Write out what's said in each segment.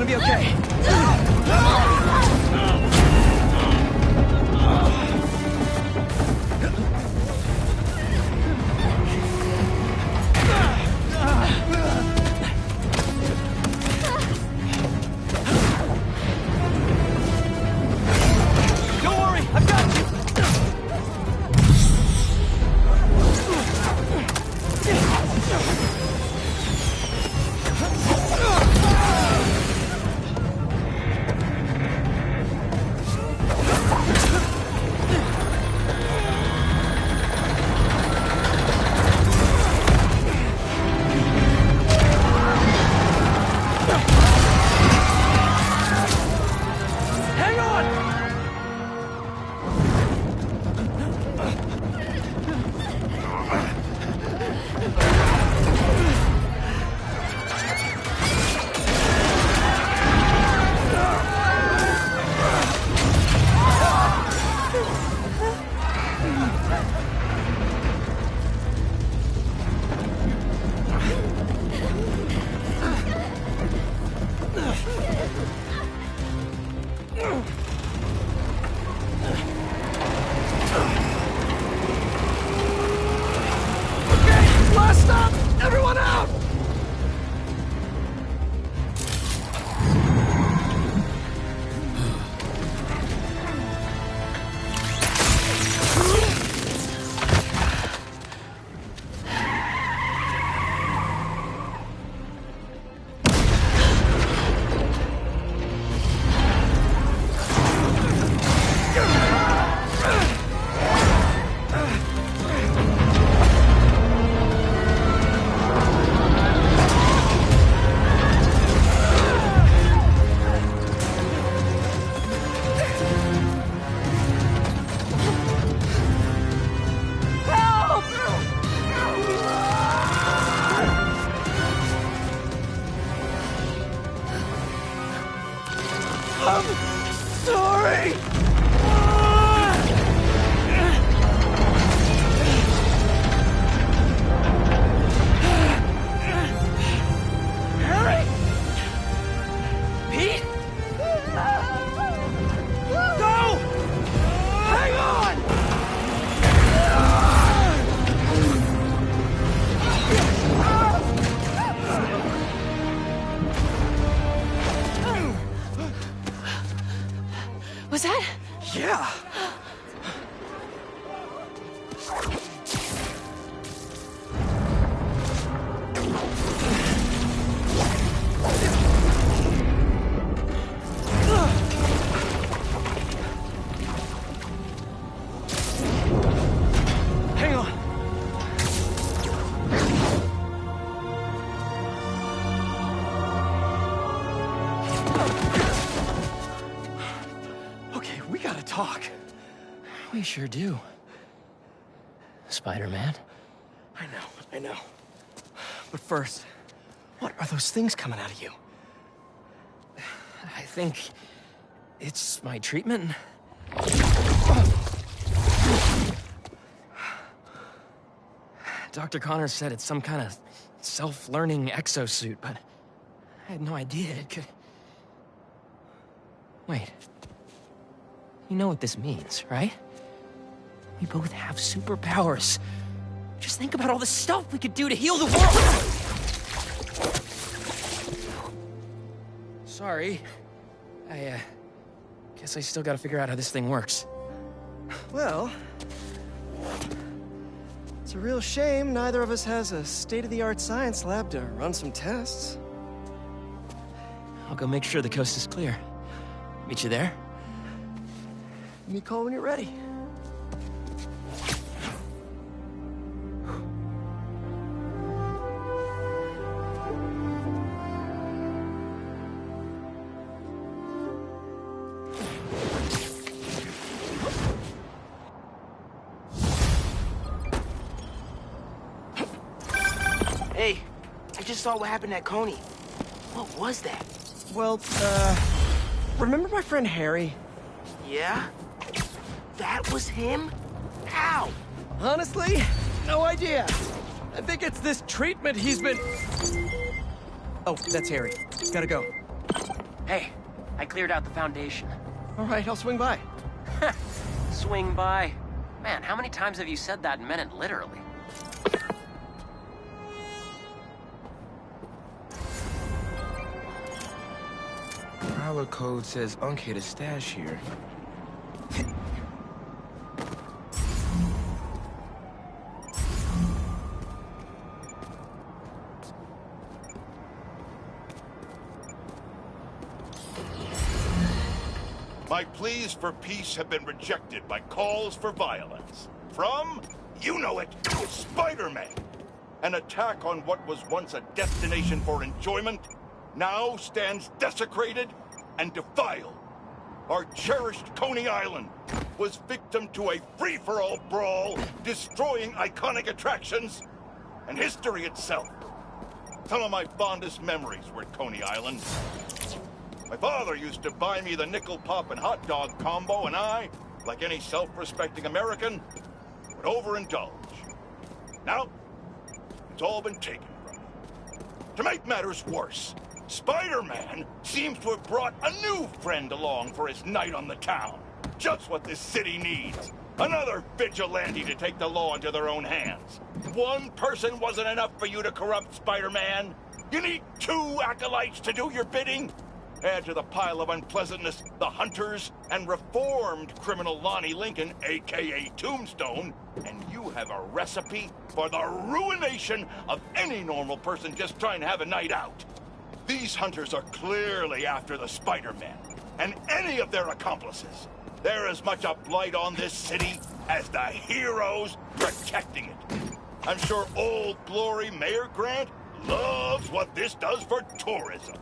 gonna be okay. Don't worry, I've got you. Hang on! Okay, last stop! Everyone out! I'm sorry! Harry? Pete? Go! Hang on! Was that? Yeah! Hang on. Okay, we gotta talk. We sure do. Spider-Man? I know. But first, what are those things coming out of you? I think it's my treatment. Dr. Connors said it's some kind of self-learning exosuit, but I had no idea it could... Wait. You know what this means, right? We both have superpowers. Just think about all the stuff we could do to heal the world! Sorry. I guess I still gotta figure out how this thing works. Well, it's a real shame neither of us has a state-of-the-art science lab to run some tests. I'll go make sure the coast is clear. Meet you there? Give me a call when you're ready. Hey, I just saw what happened at Coney. What was that? Well, remember my friend Harry? Yeah? That was him? How? Honestly, no idea. I think it's this treatment he's been... Oh, that's Harry. Gotta go. Hey, I cleared out the foundation. All right, I'll swing by. Swing by. Man, how many times have you said that and meant it literally? Prowler code says Unk hid a stash here. My pleas for peace have been rejected by calls for violence. From, you know it, Spider-Man. An attack on what was once a destination for enjoyment now stands desecrated and defiled. Our cherished Coney Island was victim to a free-for-all brawl, destroying iconic attractions and history itself. Some of my fondest memories were at Coney Island. My father used to buy me the nickel pop and hot dog combo, and I, like any self-respecting American, would overindulge. Now, it's all been taken from me. To make matters worse, Spider-Man seems to have brought a new friend along for his night on the town. Just what this city needs. Another vigilante to take the law into their own hands. One person wasn't enough for you to corrupt Spider-Man. You need 2 acolytes to do your bidding. Add to the pile of unpleasantness the Hunters and reformed criminal Lonnie Lincoln, a.k.a. Tombstone, and you have a recipe for the ruination of any normal person just trying to have a night out. These Hunters are clearly after the Spider-Man, and any of their accomplices. They're as much a blight on this city as the heroes protecting it. I'm sure Old Glory Mayor Grant loves what this does for tourism.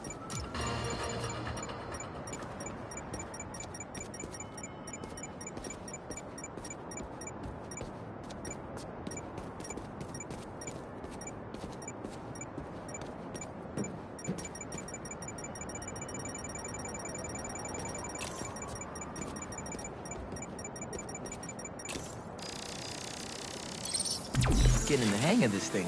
Getting the hang of this thing.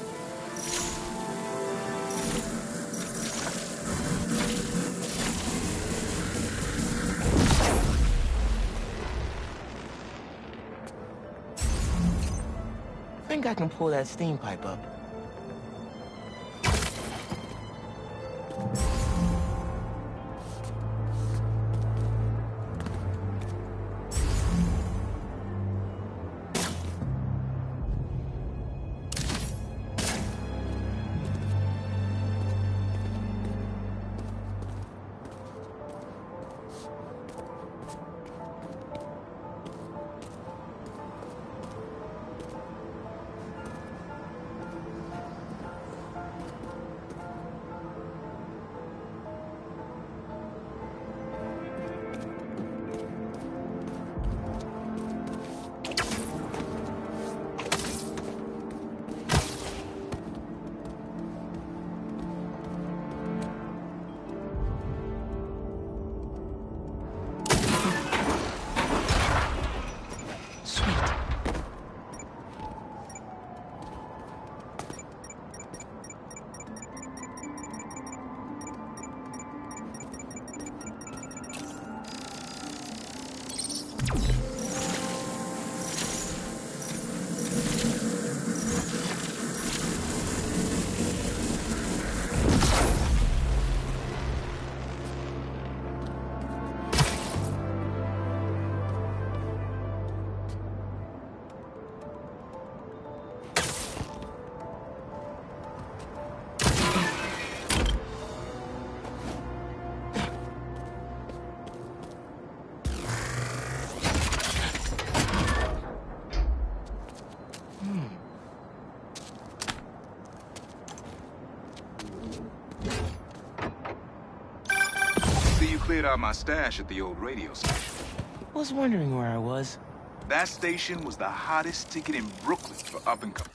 I think I can pull that steam pipe up. You cleared out my stash at the old radio station. Was wondering where I was. That station was the hottest ticket in Brooklyn for up-and-coming.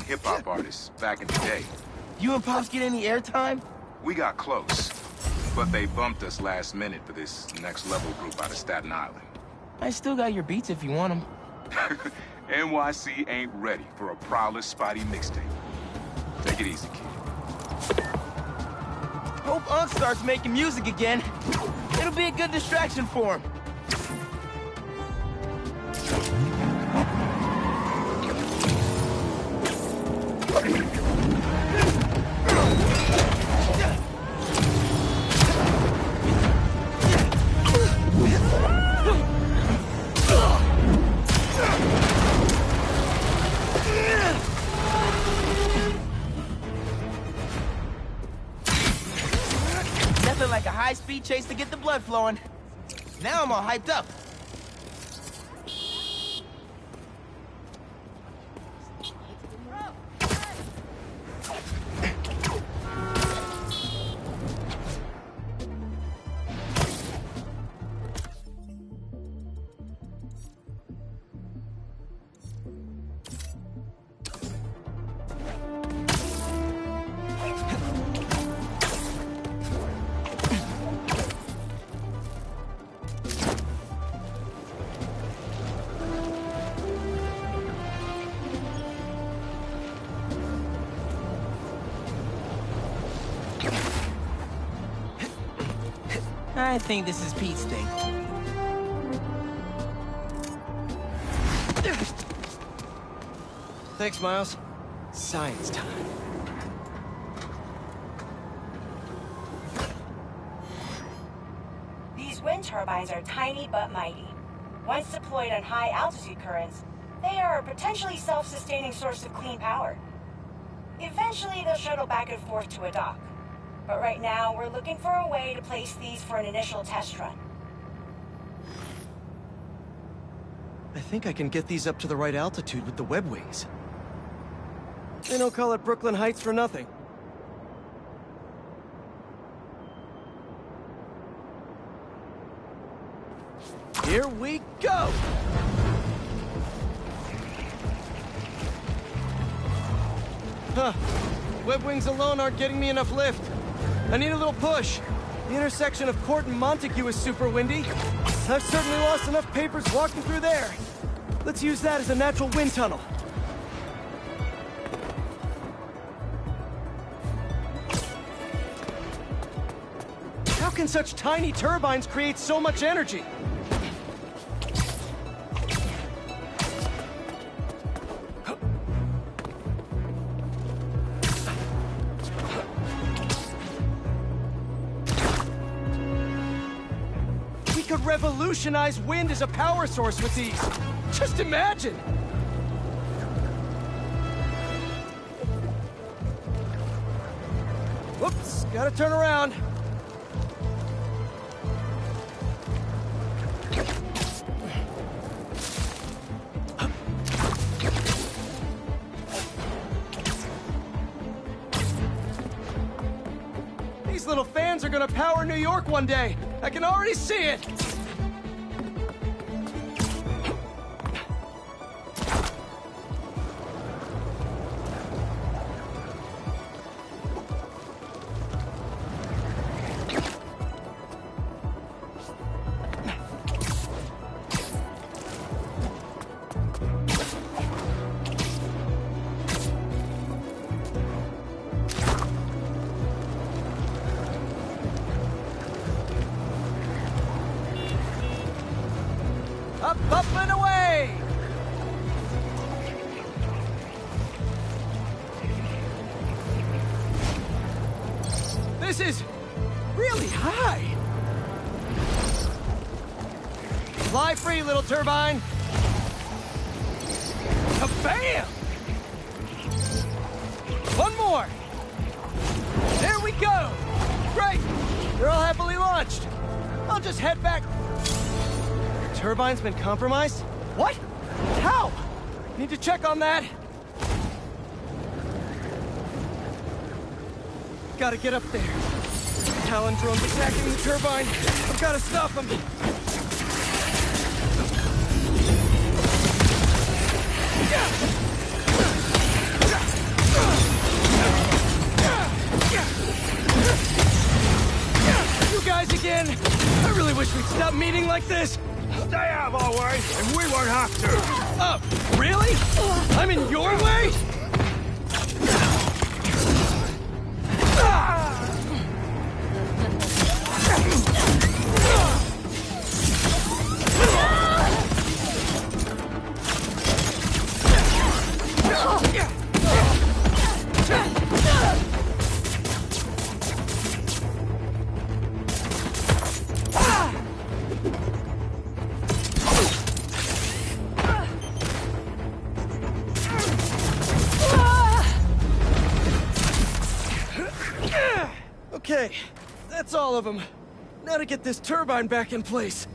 hip-hop artists back in the day. You and Pops get any airtime? We got close, but they bumped us last minute for this next-level group out of Staten Island. I still got your beats if you want them. NYC ain't ready for a Prowler Spotty mixtape. Take it easy, kid. Hope Unc starts making music again. It'll be a good distraction for him. Nothing like a high-speed chase to get the blood flowing. Now I'm all hyped up. I think this is Pete's thing. Thanks, Miles. Science time. These wind turbines are tiny but mighty. Once deployed on high-altitude currents, they are a potentially self-sustaining source of clean power. Eventually, they'll shuttle back and forth to a dock. But right now, we're looking for a way to place these for an initial test run. I think I can get these up to the right altitude with the web wings. They don't call it Brooklyn Heights for nothing. Here we go! Huh. Web wings alone aren't getting me enough lift. I need a little push. The intersection of Court and Montague is super windy. I've certainly lost enough papers walking through there. Let's use that as a natural wind tunnel. How can such tiny turbines create so much energy? We could revolutionize wind as a power source with these. Just imagine! Whoops, gotta turn around. These little fans are gonna power New York one day. I can already see it. Up, up, and away! This is really high. Fly free, little turbine. Kabam! One more. There we go. Great. They're all happily launched. I'll just head back. Turbine's been compromised? What? How? Need to check on that. Gotta get up there. Talon drone's attacking the turbine. I've gotta stop them. wish we'd stop meeting like this? Stay out of our way, and we won't have to. Oh, really? I'm in your way? Okay, that's all of them. Now to get this turbine back in place.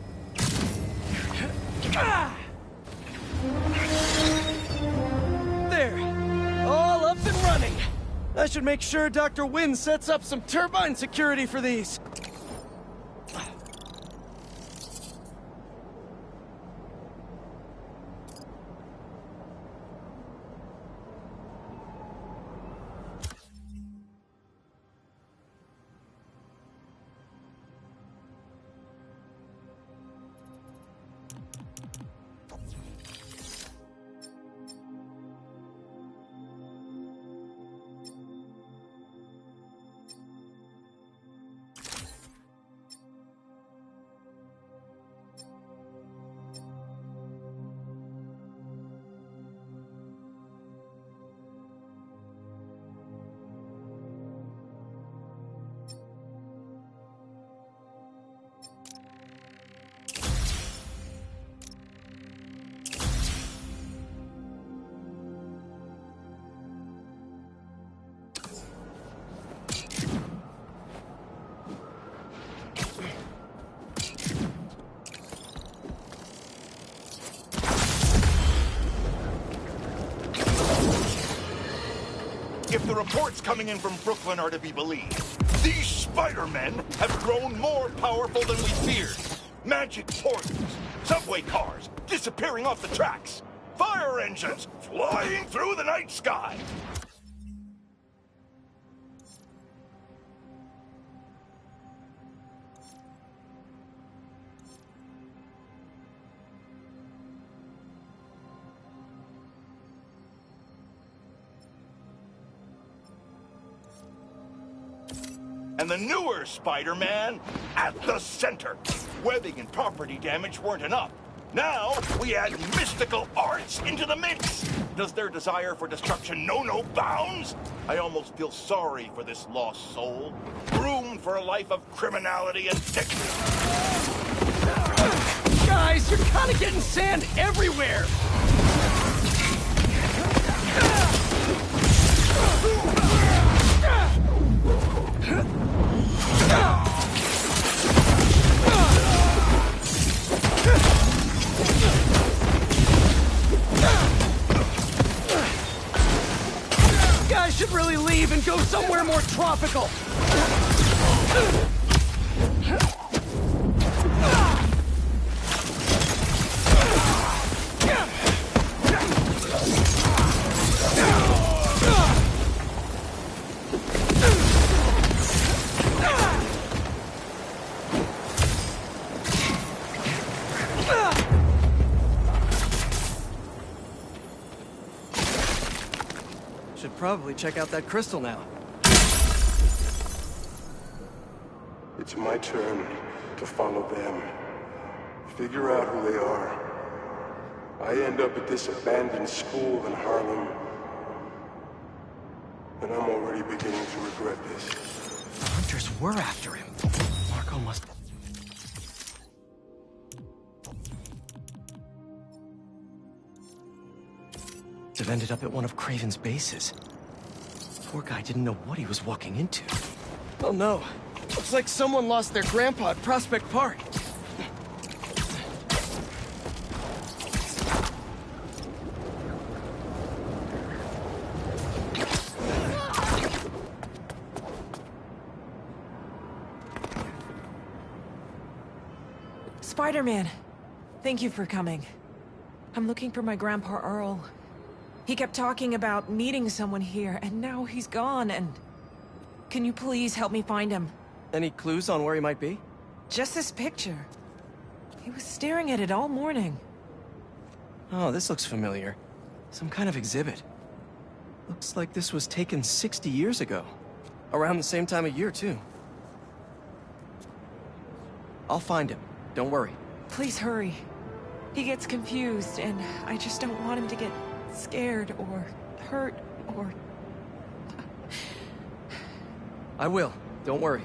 There, all up and running. I should make sure Dr. Wynn sets up some turbine security for these. If the reports coming in from Brooklyn are to be believed, these Spider-Men have grown more powerful than we feared. Magic portals, subway cars disappearing off the tracks, fire engines flying through the night sky. And the newer Spider-Man at the center. Webbing and property damage weren't enough. Now, we add mystical arts into the mix. Does their desire for destruction know no bounds? I almost feel sorry for this lost soul, groomed for a life of criminality and dignity. Guys, you're kind of getting sand everywhere! Guys should really leave and go somewhere more tropical. Should probably check out that crystal now. It's my turn to follow them. Figure out who they are. I end up at this abandoned school in Harlem. And I'm already beginning to regret this. The hunters were after him. Marco must... have ended up at one of Kraven's bases. Poor guy didn't know what he was walking into. Oh no. Looks like someone lost their grandpa at Prospect Park. Spider-Man, thank you for coming. I'm looking for my Grandpa Earl. He kept talking about meeting someone here, and now he's gone, and... Can you please help me find him? Any clues on where he might be? Just this picture. He was staring at it all morning. Oh, this looks familiar. Some kind of exhibit. Looks like this was taken 60 years ago. Around the same time of year, too. I'll find him. Don't worry. Please hurry. He gets confused, and I just don't want him to get scared or hurt or... I will. Don't worry.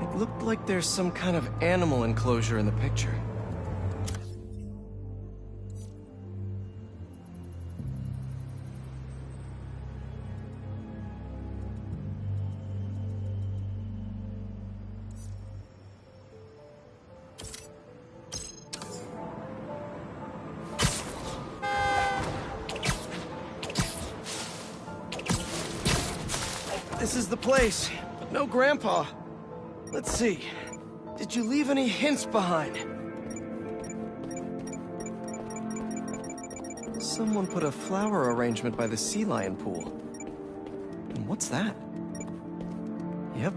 It looked like there's some kind of animal enclosure in the picture. This is the place, but no Grandpa. Let's see. Did you leave any hints behind? Someone put a flower arrangement by the sea lion pool. And what's that? Yep,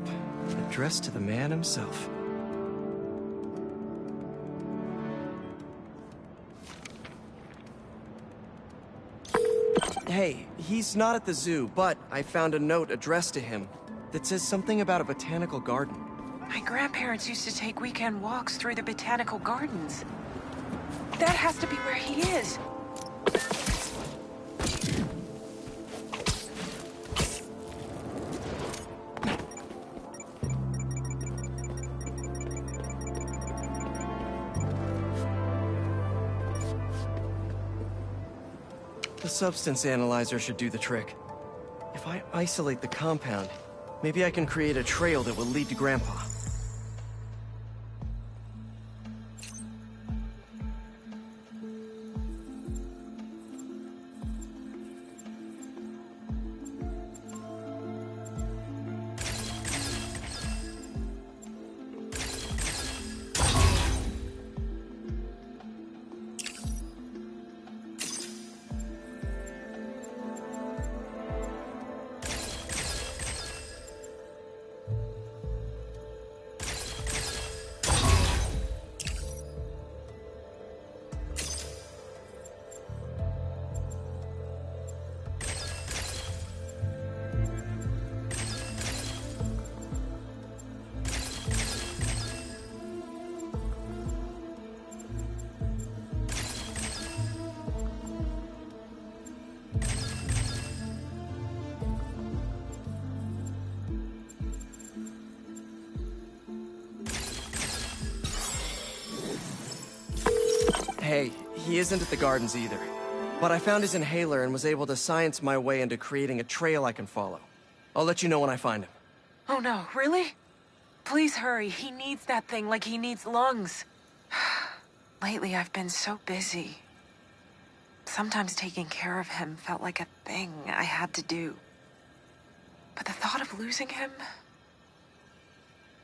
addressed to the man himself. Hey, he's not at the zoo, but I found a note addressed to him that says something about a botanical garden. My grandparents used to take weekend walks through the botanical gardens. That has to be where he is. The substance analyzer should do the trick. If I isolate the compound, maybe I can create a trail that will lead to Grandpa. Hey, he isn't at the gardens either. But I found his inhaler and was able to science my way into creating a trail I can follow. I'll let you know when I find him. Oh no, really? Please hurry. He needs that thing like he needs lungs. Lately, I've been so busy. Sometimes taking care of him felt like a thing I had to do. But the thought of losing him...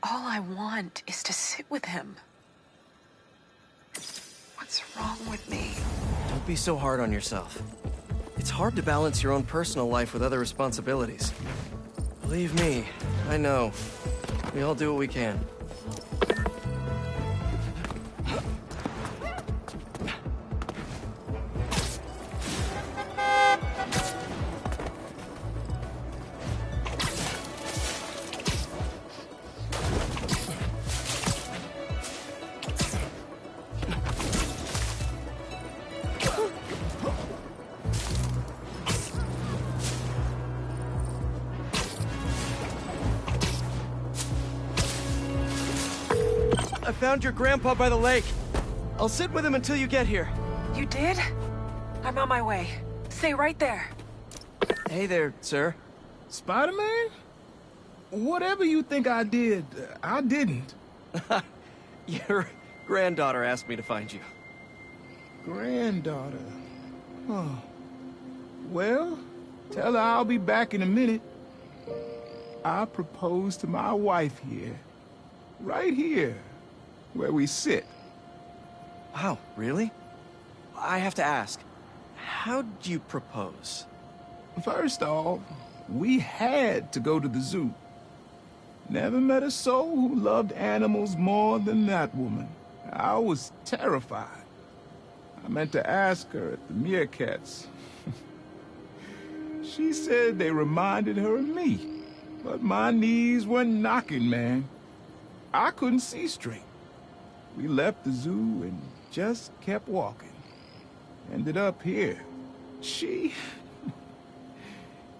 all I want is to sit with him. What's wrong with me? Don't be so hard on yourself. It's hard to balance your own personal life with other responsibilities. Believe me, I know. We all do what we can. I found your grandpa by the lake. I'll sit with him until you get here. You did? I'm on my way. Stay right there. Hey there, sir. Spider-Man? Whatever you think I did, I didn't. Your granddaughter asked me to find you. Granddaughter. Oh. Well, tell her I'll be back in a minute. I proposed to my wife here. Right here, where we sit. Wow, really? I have to ask, how'd you propose? First off, we had to go to the zoo. Never met a soul who loved animals more than that woman. I was terrified. I meant to ask her at the meerkats. She said they reminded her of me, but my knees were knocking, man. I couldn't see straight. We left the zoo and just kept walking. Ended up here. She...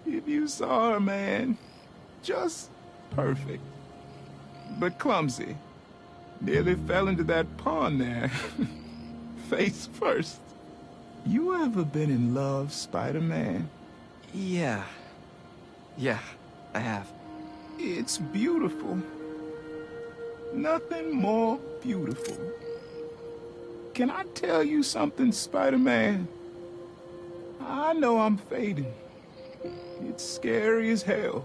If you saw her, man, just perfect. But clumsy. Nearly fell into that pond there. Face first. You ever been in love, Spider-Man? Yeah. Yeah, I have. It's beautiful. Nothing more beautiful. Can I tell you something, Spider-Man? I know I'm fading. It's scary as hell.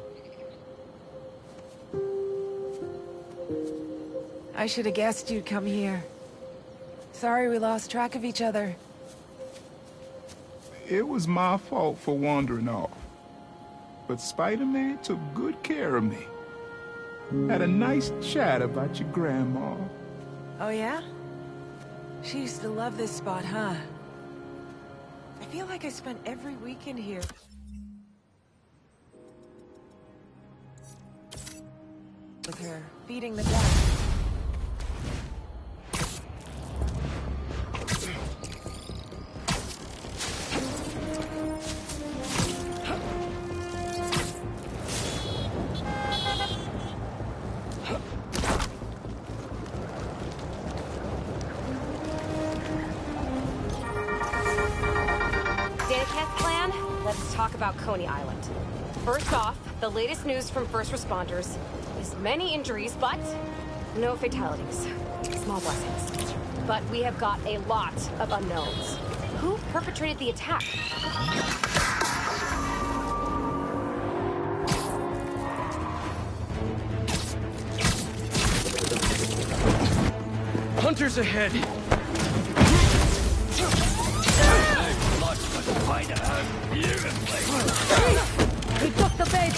I should have guessed you'd come here. Sorry we lost track of each other. It was my fault for wandering off. But Spider-Man took good care of me. Had a nice chat about your grandma. Oh yeah? She used to love this spot, huh? I feel like I spent every weekend here. With her, feeding the ducks. Let's talk about Coney Island. First off, the latest news from first responders is many injuries, but no fatalities. Small blessings. But we have got a lot of unknowns. Who perpetrated the attack? Hunters ahead! He took the bait!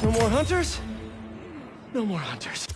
No more hunters? No more hunters.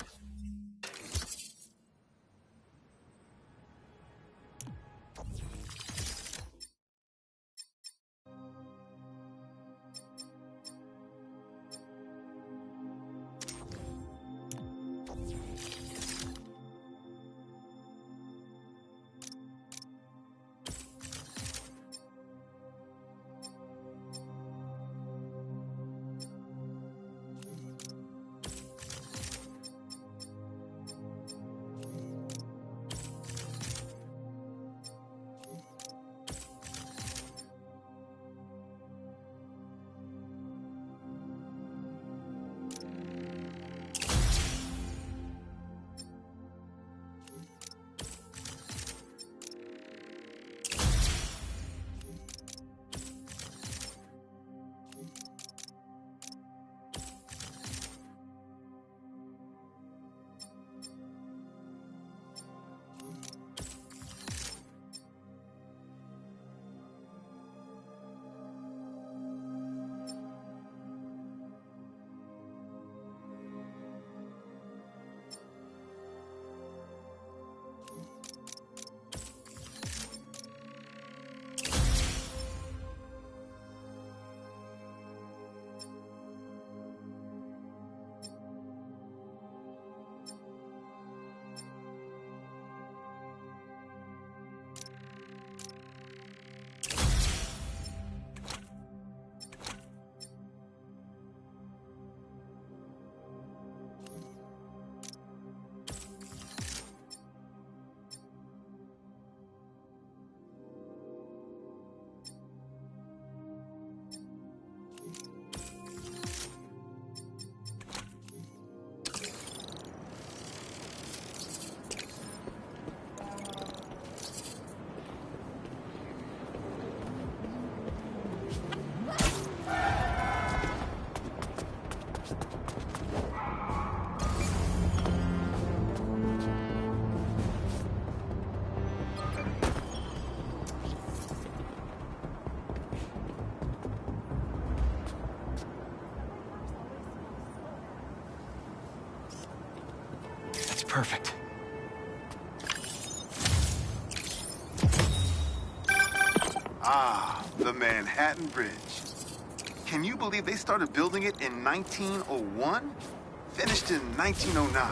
perfect. Ah, the Manhattan Bridge. Can you believe they started building it in 1901? Finished in 1909.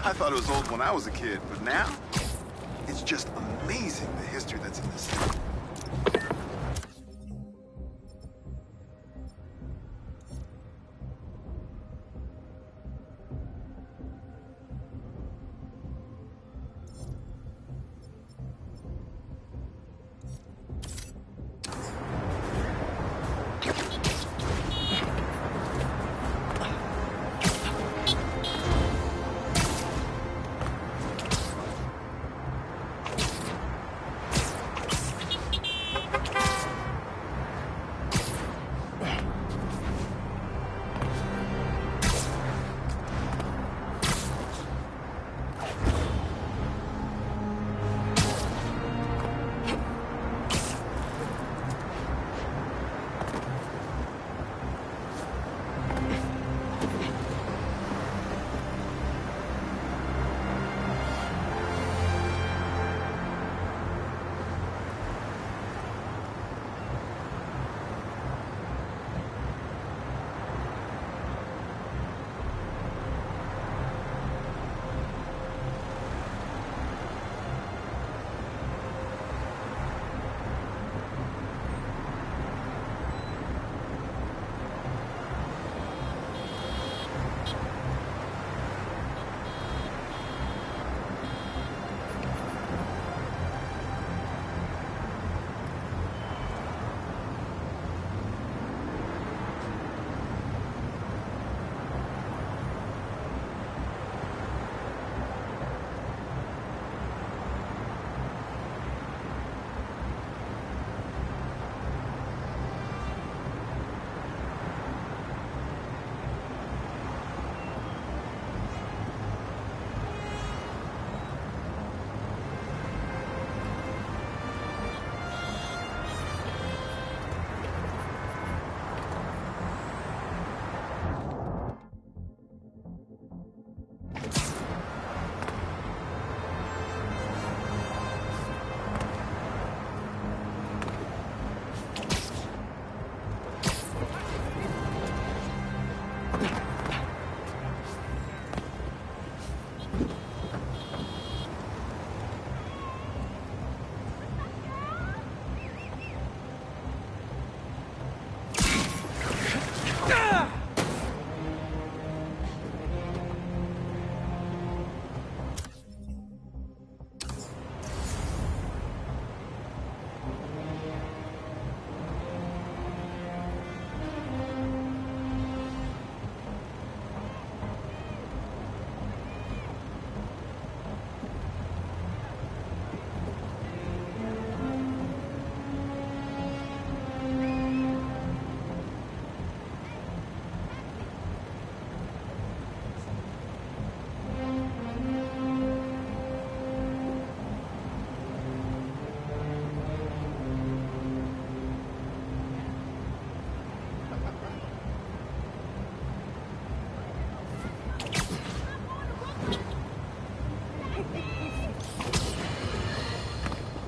I thought it was old when I was a kid, but now, it's just amazing the history that's in this thing.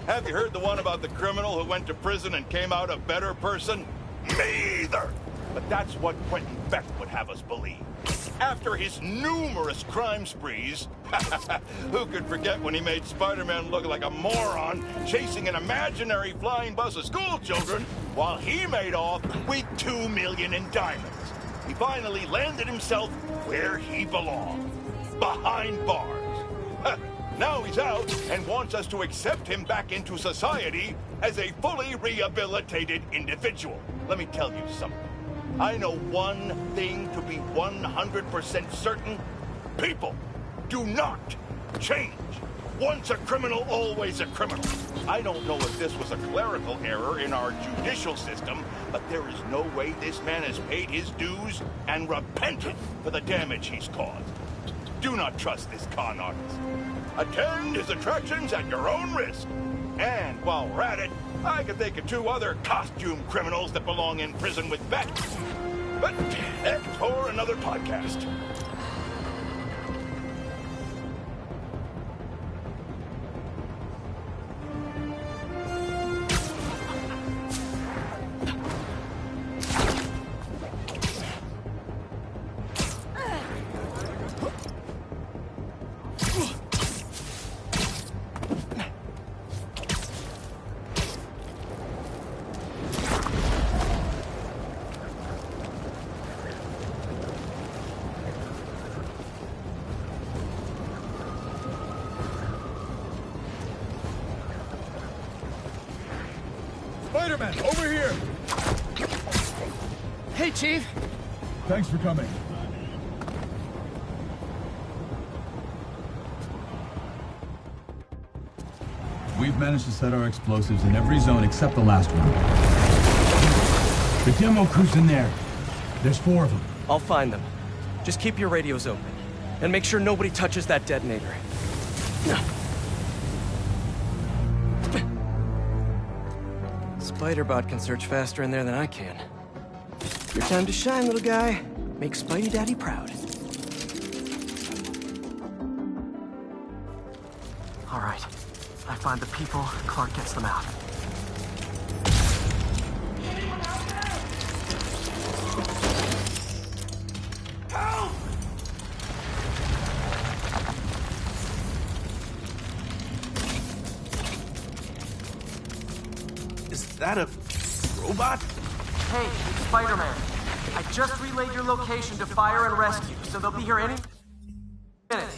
Have you heard the one about the criminal who went to prison and came out a better person? Me either! But that's what Quentin Beck would have us believe. After his numerous crime sprees, who could forget when he made Spider-Man look like a moron chasing an imaginary flying bus of school children while he made off with $2 million in diamonds? He finally landed himself where he belonged, behind bars. Now he's out and wants us to accept him back into society as a fully rehabilitated individual. Let me tell you something. I know one thing to be 100% certain. People do not change. Once a criminal, always a criminal. I don't know if this was a clerical error in our judicial system, but there is no way this man has paid his dues and repented for the damage he's caused. Do not trust this con artist. Attend his attractions at your own risk. And while we're at it, I can think of 2 other costume criminals that belong in prison with Beck. But that's for another podcast. Spider-Man, over here! Hey, Chief! Thanks for coming. We've managed to set our explosives in every zone except the last one. The demo crew's in there. There's 4 of them. I'll find them. Just keep your radios open. And make sure nobody touches that detonator. Spider-Bot can search faster in there than I can. Your time to shine, little guy. Make Spidey Daddy proud. All right. I find the people, Clark gets them out. Is that a robot? Hey, Spider-Man. I just relayed your location to Fire and Rescue, so they'll be here any minute.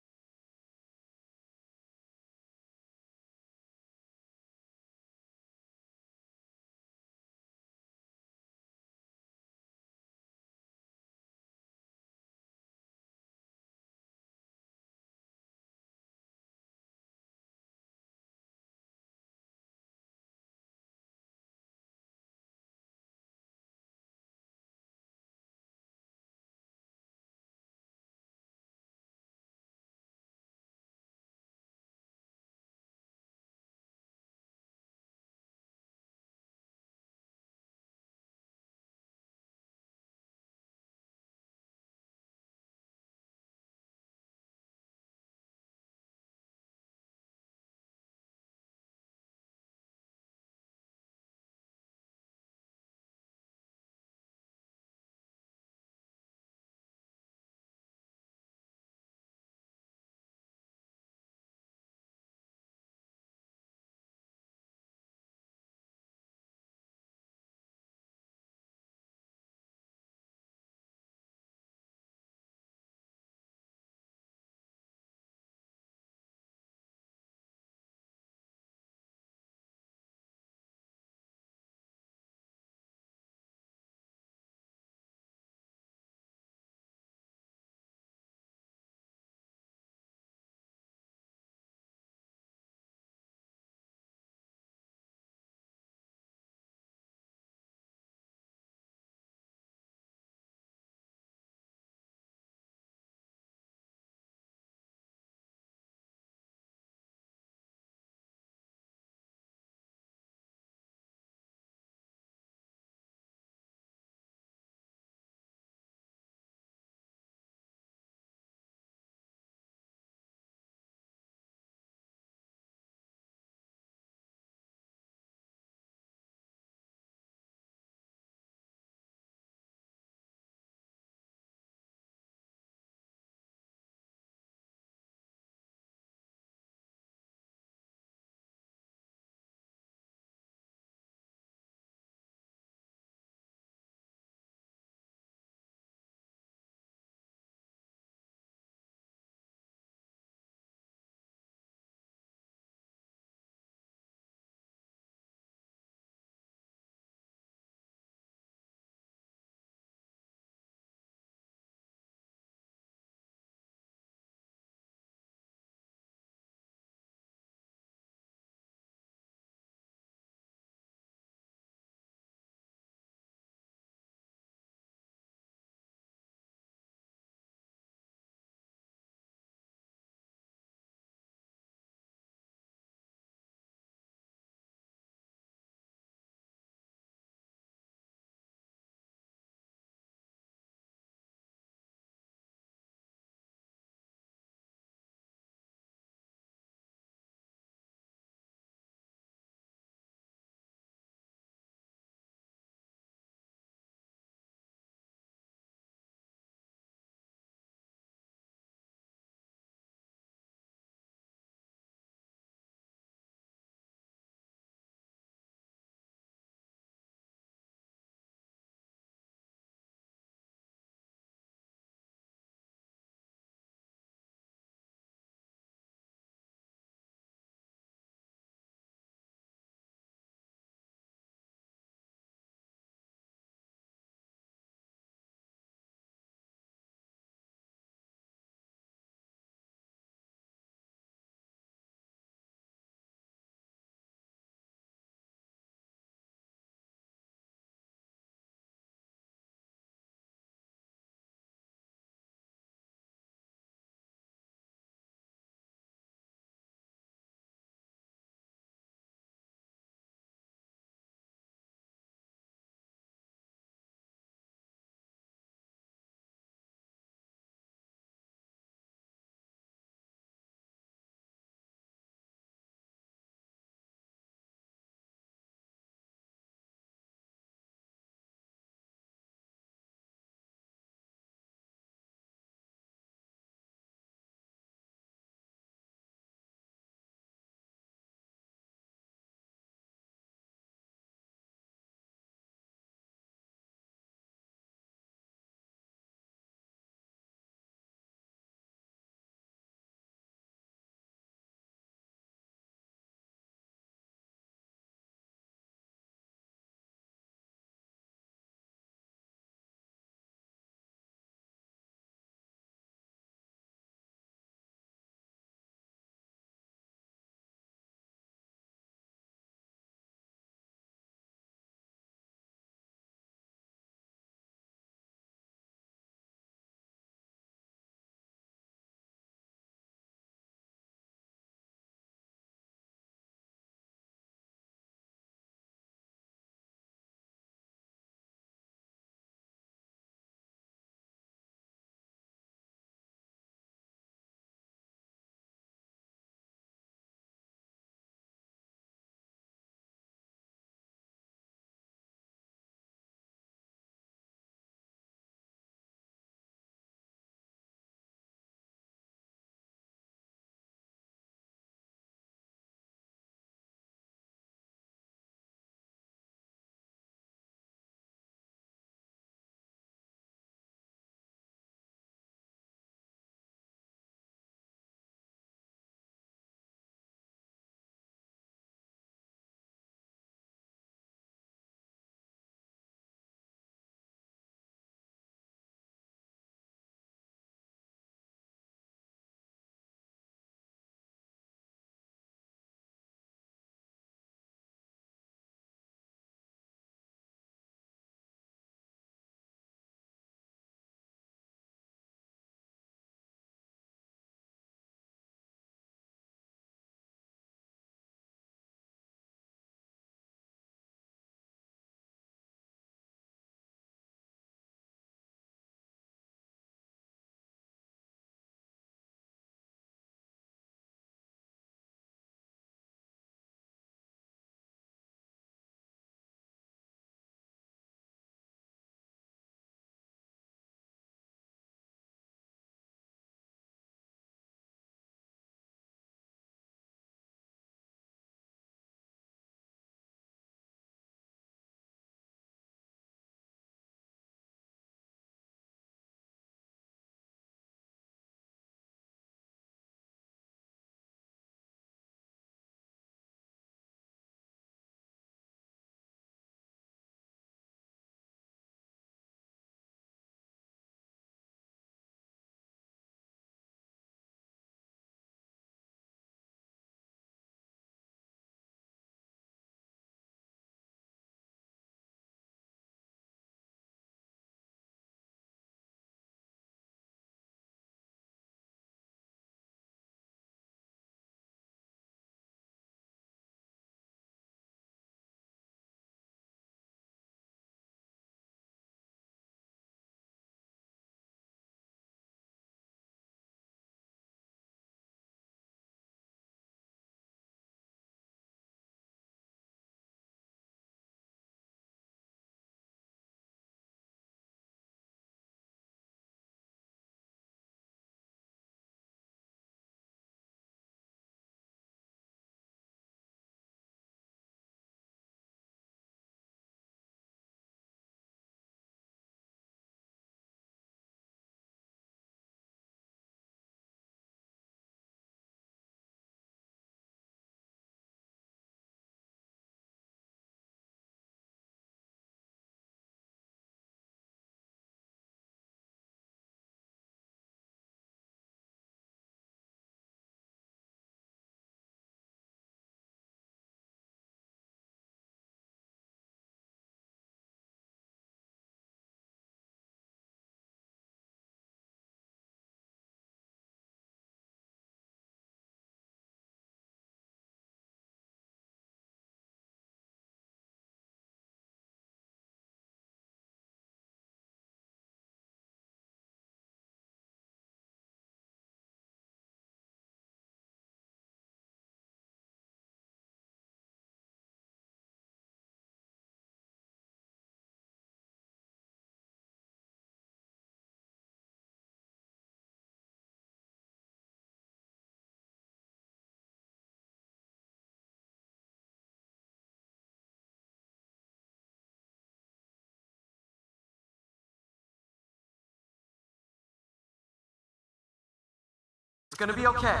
gonna be okay.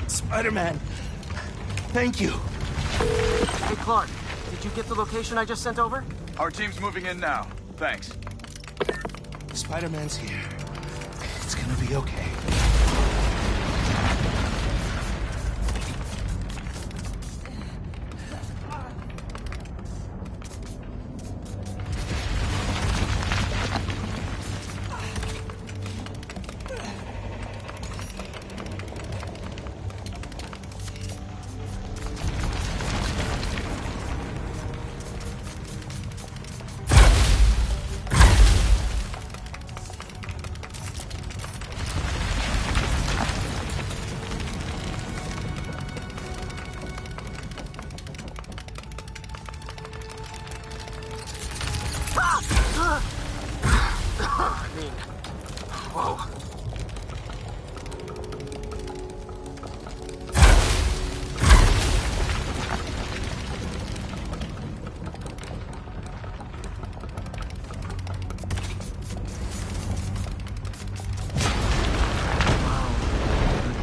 Spider-Man, thank you. Hey, Clark, did you get the location I just sent over? Our team's moving in now. Thanks. Spider-Man's here. It's gonna be okay.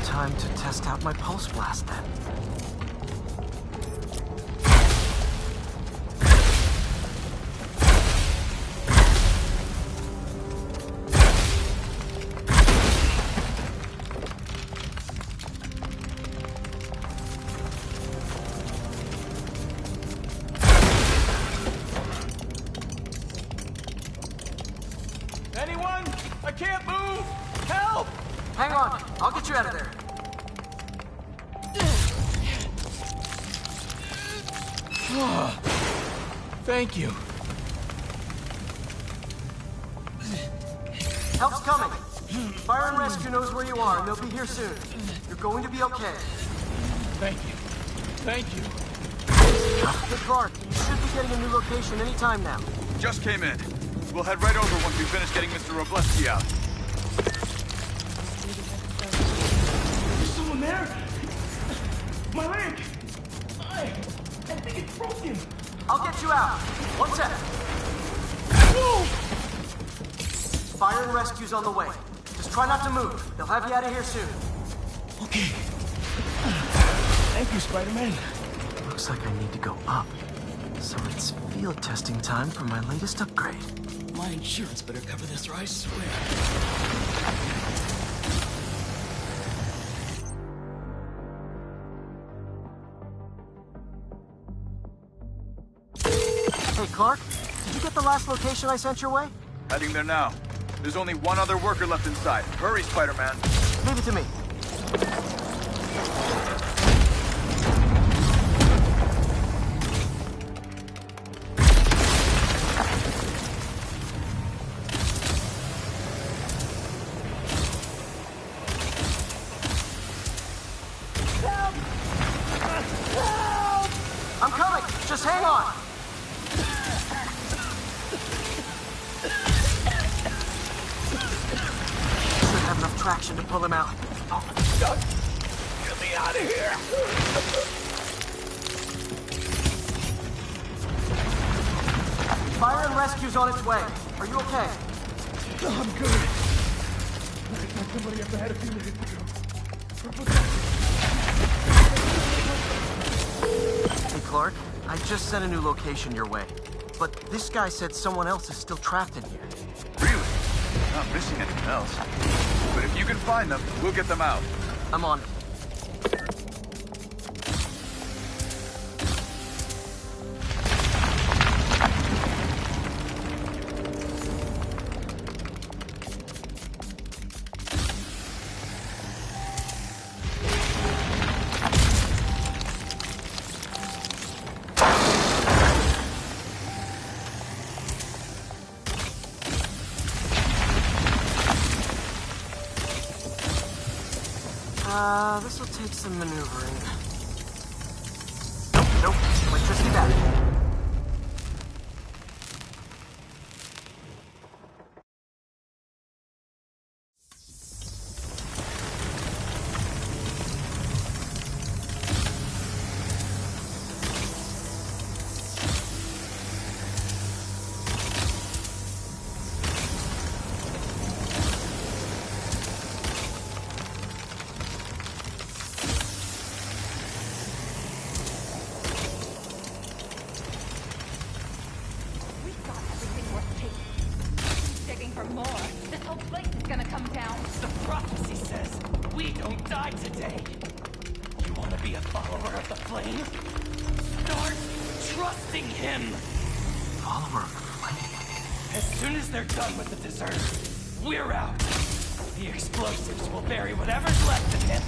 Time to test out my pulse blast then. Anyone? I can't move! Help! Hang on, I'll get you out of there. Thank you. Help's coming. Fire and Rescue knows where you are, and they'll be here soon. You're going to be okay. Thank you. Thank you. Hey, Clark, you should be getting a new location any time now. Just came in. We'll head right over once we finish getting Mr. Robleski out. There's someone there? My leg! I think it's broken. I'll get you out. One sec. Fire and Rescue's on the way. Just try not to move. They'll have you out of here soon. Okay. Thank you, Spider-Man. Looks like I need to go up. So it's field testing time for my latest upgrade. My insurance better cover this, or I swear. Hey, Clark, did you get the last location I sent your way? Heading there now. There's only one other worker left inside. Hurry, Spider-Man. Leave it to me. I'm coming! Just hang on! Should have enough traction to pull him out. Oh, Doug! Get me out of here! Fire and Rescue's on its way. Are you okay? I'm good. Somebody up ahead a few minutes ago. Hey, Clark, I just sent a new location your way. But this guy said someone else is still trapped in here. Really? Not missing anything else. But if you can find them, we'll get them out. I'm on it. This'll take some maneuvering. Nope, electricity back. This whole place is gonna come down. The prophecy says we don't die today. You want to be a follower of the flame? Start trusting him. Follower of the flame? As soon as they're done with the dessert, we're out. The explosives will bury whatever's left of him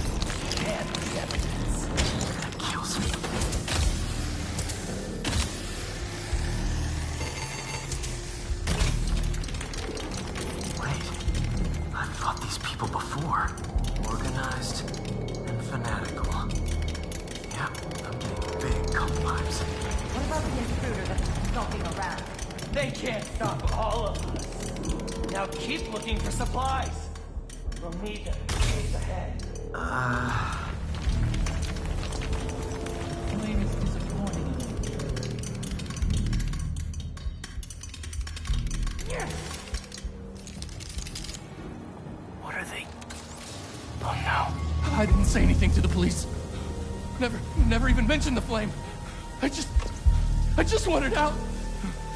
and the evidence. That kills me. Wait, I've fought these people before. Organized and fanatical. Yep, I'm getting big cult vibes. What about the intruder that's stalking around? They can't stop all of us. Now keep looking for supplies. We'll need them in days ahead. Flame is disappointing. What are they? Oh no. I didn't say anything to the police. Never even mentioned the flame. I just wanted out.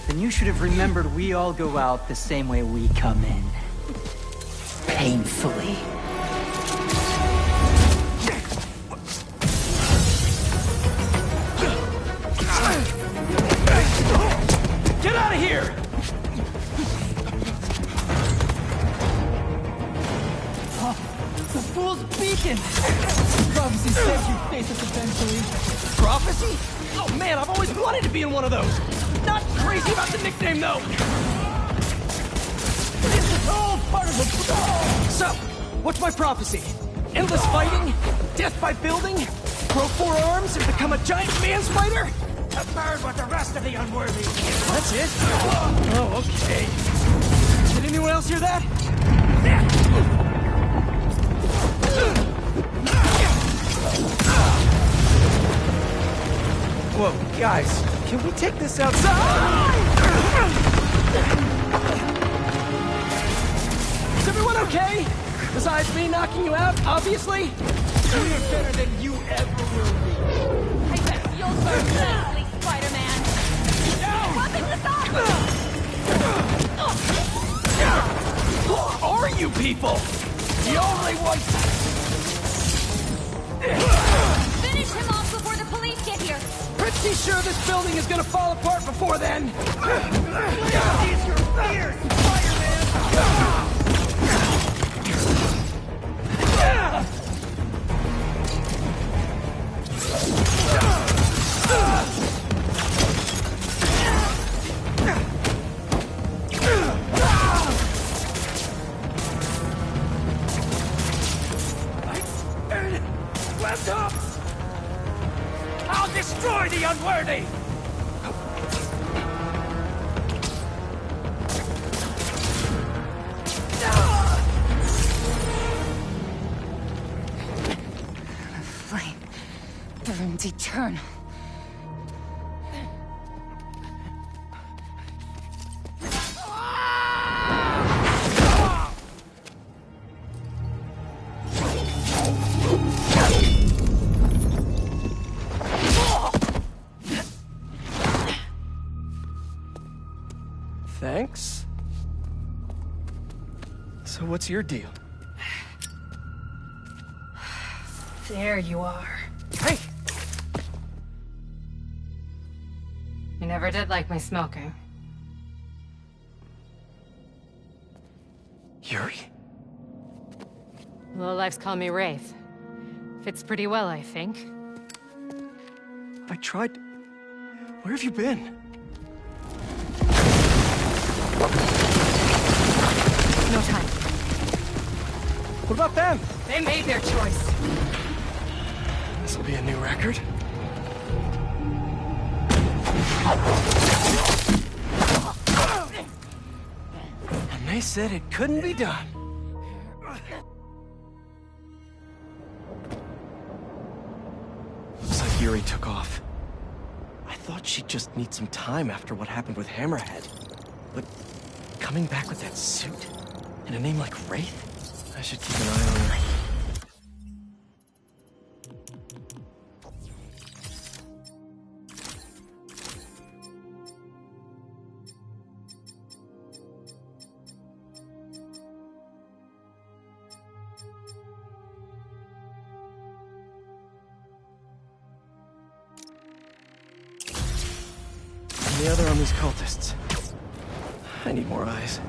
Then you should have remembered we all go out the same way we come in. Painfully. Get out of here! The fool's beacon! Prophecy says you face us eventually. Prophecy? Oh man, I've always wanted to be in one of those. Not crazy about the nickname though. This is all part of the... So, what's my prophecy? Endless fighting? Death by building? Grow 4 arms and become a giant man spider? To burn with the rest of the unworthy. That's it? Oh, okay. Did anyone else hear that? Whoa, guys, can we take this outside? Is everyone okay? Besides me knocking you out, obviously? We're better than you ever will be. I bet you'll burn nicely, Spider-Man. Weapons aside! Who are you people? The only ones... Finish him off before the police get here! Pretty sure this building is gonna fall apart before then. Use your fears, Spider-Man! Laptops! I'll destroy the unworthy! Flame burns eternal. Thanks. So what's your deal? There you are. Hey! You never did like my smoking. Yuri? Lowlifes call me Wraith. Fits pretty well, I think. I tried... Where have you been? No time. What about them? They made their choice. This'll be a new record. And they said it couldn't be done. Looks like Yuri took off. I thought she'd just need some time after what happened with Hammerhead. But coming back with that suit? And a name like Wraith? I should keep an eye on her. And the other on these cultists. I need more eyes.